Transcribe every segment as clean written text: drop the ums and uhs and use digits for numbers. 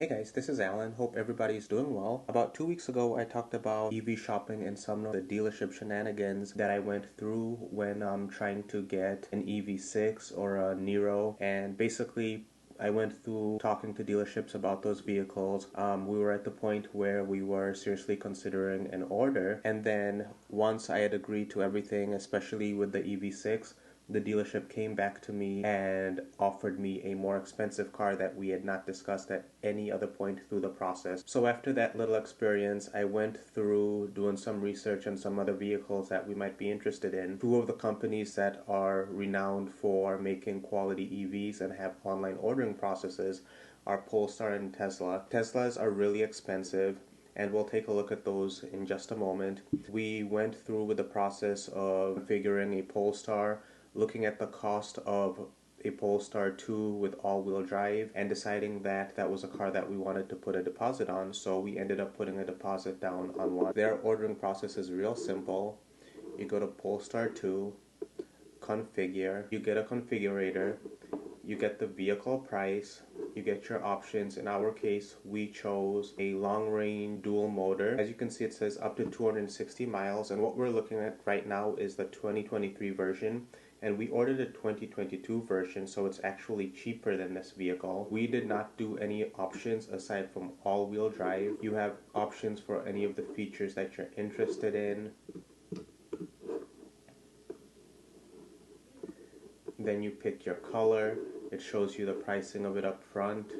Hey guys, this is Alan. Hope everybody's doing well. About 2 weeks ago, I talked about EV shopping and some of the dealership shenanigans that I went through when trying to get an EV6 or a Nero. And basically, I went through talking to dealerships about those vehicles. We were at the point where we were seriously considering an order. And then once I had agreed to everything, especially with the EV6, the dealership came back to me and offered me a more expensive car that we had not discussed at any other point through the process. So after that little experience, I went through doing some research on some other vehicles that we might be interested in. Two of the companies that are renowned for making quality EVs and have online ordering processes are Polestar and Tesla. Teslas are really expensive, and we'll take a look at those in just a moment. We went through with the process of figuring a Polestar, looking at the cost of a Polestar 2 with all-wheel drive and deciding that that was a car that we wanted to put a deposit on, so we ended up putting a deposit down on one. Their ordering process is real simple. You go to Polestar 2, configure, you get a configurator, you get the vehicle price, you get your options. In our case, we chose a long-range dual motor. As you can see, it says up to 260 miles, and what we're looking at right now is the 2023 version, and we ordered a 2022 version, so it's actually cheaper than this vehicle. We did not do any options aside from all-wheel drive. You have options for any of the features that you're interested in. Then you pick your color. It shows you the pricing of it up front.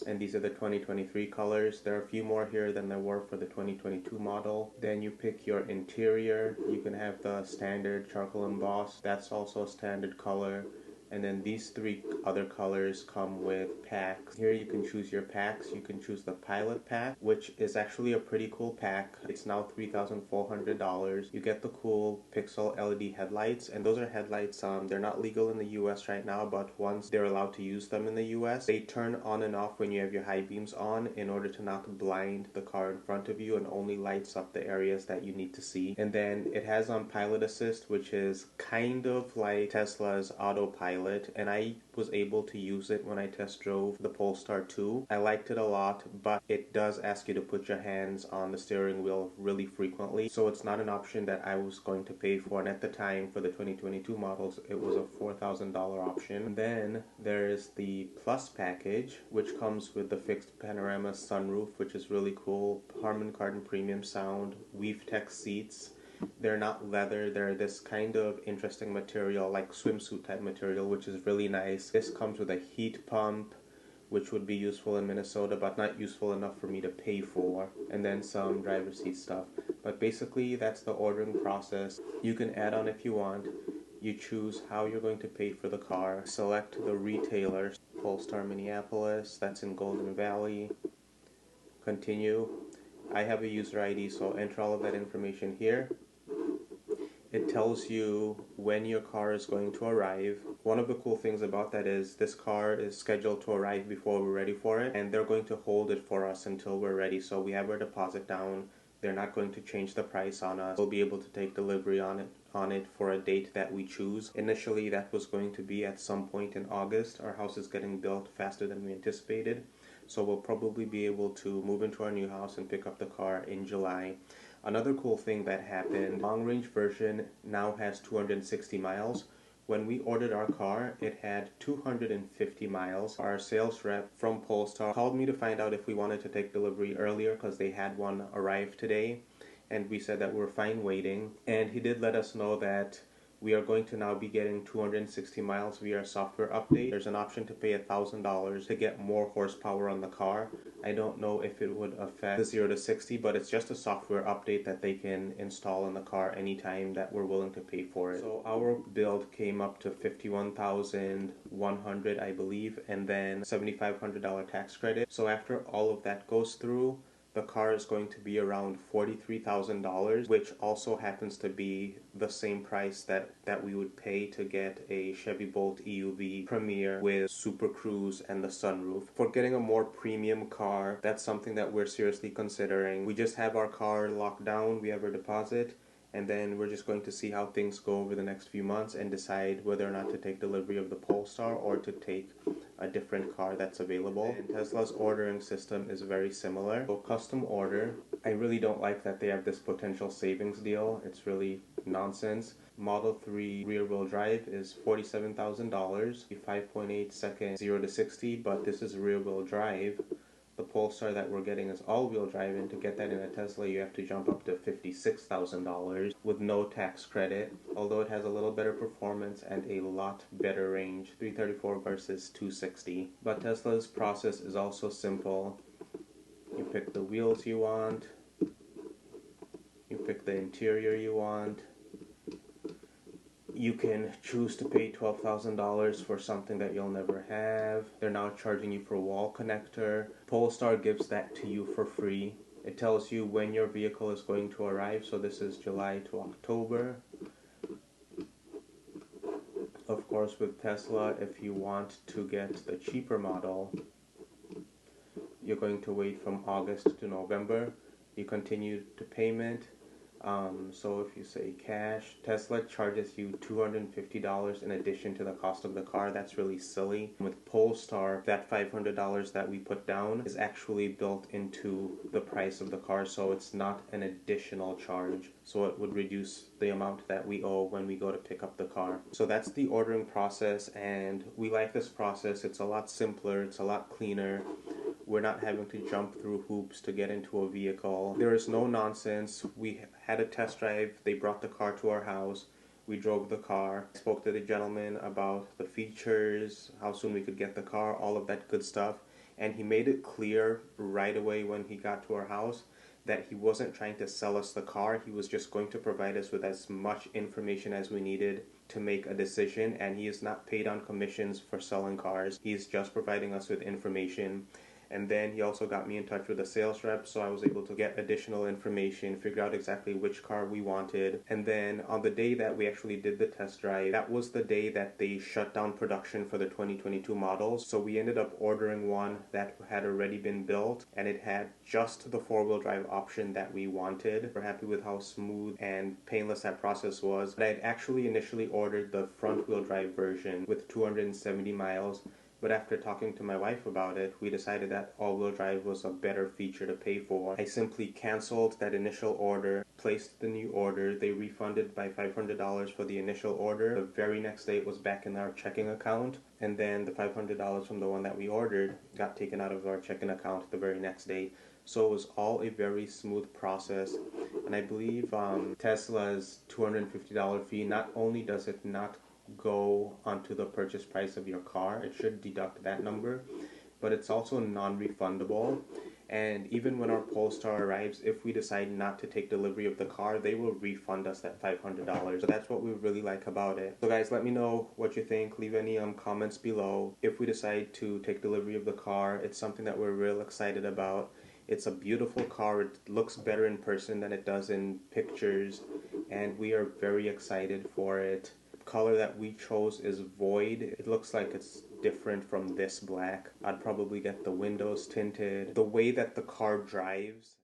And these are the 2023 colors. There are a few more here than there were for the 2022 model. Then you pick your interior. You can have the standard charcoal embossed. That's also a standard color. And then these three other colors come with packs. Here you can choose your packs. You can choose the Pilot pack, which is actually a pretty cool pack. It's now $3,400. You get the cool pixel LED headlights, and those are headlights, they're not legal in the US right now, but once they're allowed to use them in the US, they turn on and off when you have your high beams on in order to not blind the car in front of you, and only lights up the areas that you need to see. And then it has Pilot Assist, which is kind of like Tesla's autopilot, and I was able to use it when I test drove the Polestar 2. I liked it a lot, but it does ask you to put your hands on the steering wheel really frequently, so it's not an option that I was going to pay for, and at the time for the 2022 models it was a $4,000 option. And then there is the Plus package, which comes with the fixed panorama sunroof, which is really cool, Harman Kardon premium sound, Weave Tech seats. They're not leather, they're this kind of interesting material, like swimsuit type material, which is really nice. This comes with a heat pump, which would be useful in Minnesota, but not useful enough for me to pay for, and then some driver's seat stuff. But basically, that's the ordering process. You can add on if you want. You choose how you're going to pay for the car. Select the retailer, Polestar Minneapolis, that's in Golden Valley. Continue. I have a user ID, so enter all of that information here. It tells you when your car is going to arrive. One of the cool things about that is this car is scheduled to arrive before we're ready for it, and they're going to hold it for us until we're ready. So we have our deposit down. They're not going to change the price on us. We'll be able to take delivery on it for a date that we choose. Initially, that was going to be at some point in August. Our house is getting built faster than we anticipated, so we'll probably be able to move into our new house and pick up the car in July. Another cool thing that happened, long-range version now has 260 miles. When we ordered our car, it had 250 miles. Our sales rep from Polestar called me to find out if we wanted to take delivery earlier because they had one arrive today, and we said that we're fine waiting. And he did let us know that we are going to now be getting 260 miles via a software update. There's an option to pay $1,000 to get more horsepower on the car. I don't know if it would affect the 0 to 60, but it's just a software update that they can install in the car anytime that we're willing to pay for it. So our build came up to $51,100, I believe, and then $7,500 tax credit. So after all of that goes through, the car is going to be around $43,000, which also happens to be the same price that we would pay to get a Chevy Bolt EUV Premier with Super Cruise and the sunroof. For getting a more premium car, that's something that we're seriously considering. We just have our car locked down, we have our deposit, and then we're just going to see how things go over the next few months and decide whether or not to take delivery of the Polestar or to take a different car that's available. And Tesla's ordering system is very similar. So custom order, I really don't like that they have this potential savings deal. It's really nonsense. Model 3 rear wheel drive is $47,000, 5.8 second 0 to 60, but this is rear wheel drive. The Polestar that we're getting is all-wheel drive, and to get that in a Tesla you have to jump up to $56,000 with no tax credit, although it has a little better performance and a lot better range, 334 versus 260. But Tesla's process is also simple. You pick the wheels you want, you pick the interior you want. You can choose to pay $12,000 for something that you'll never have. They're now charging you for a wall connector. Polestar gives that to you for free. It tells you when your vehicle is going to arrive, so this is July to October. Of course, with Tesla, if you want to get the cheaper model, you're going to wait from August to November. You continue to payment. So if you say cash, Tesla charges you $250 in addition to the cost of the car. That's really silly. With Polestar, that $500 that we put down is actually built into the price of the car, so it's not an additional charge. So it would reduce the amount that we owe when we go to pick up the car. So that's the ordering process, and we like this process. It's a lot simpler, it's a lot cleaner. We're not having to jump through hoops to get into a vehicle. There is no nonsense. We had a test drive. They brought the car to our house. We drove the car. I spoke to the gentleman about the features, how soon we could get the car, all of that good stuff. And he made it clear right away when he got to our house that he wasn't trying to sell us the car. He was just going to provide us with as much information as we needed to make a decision. And he is not paid on commissions for selling cars. He's just providing us with information. And then he also got me in touch with a sales rep, so I was able to get additional information, figure out exactly which car we wanted. And then on the day that we actually did the test drive, that was the day that they shut down production for the 2022 models. So we ended up ordering one that had already been built, and it had just the four-wheel drive option that we wanted. We're happy with how smooth and painless that process was. But I had actually initially ordered the front-wheel drive version with 270 miles. But after talking to my wife about it, we decided that all-wheel drive was a better feature to pay for. I simply canceled that initial order, placed the new order. They refunded my $500 for the initial order. The very next day it was back in our checking account. And then the $500 from the one that we ordered got taken out of our checking account the very next day. So it was all a very smooth process. And I believe Tesla's $250 fee, not only does it not go onto the purchase price of your car, it should deduct that number, but it's also non-refundable. And even when our Polestar arrives, if we decide not to take delivery of the car, they will refund us that $500. So that's what we really like about it. So guys, let me know what you think. Leave any comments below. If we decide to take delivery of the car, it's something that we're real excited about. It's a beautiful car. It looks better in person than it does in pictures, and we are very excited for it. Color that we chose is void. It looks like it's different from this black. I'd probably get the windows tinted. The way that the car drives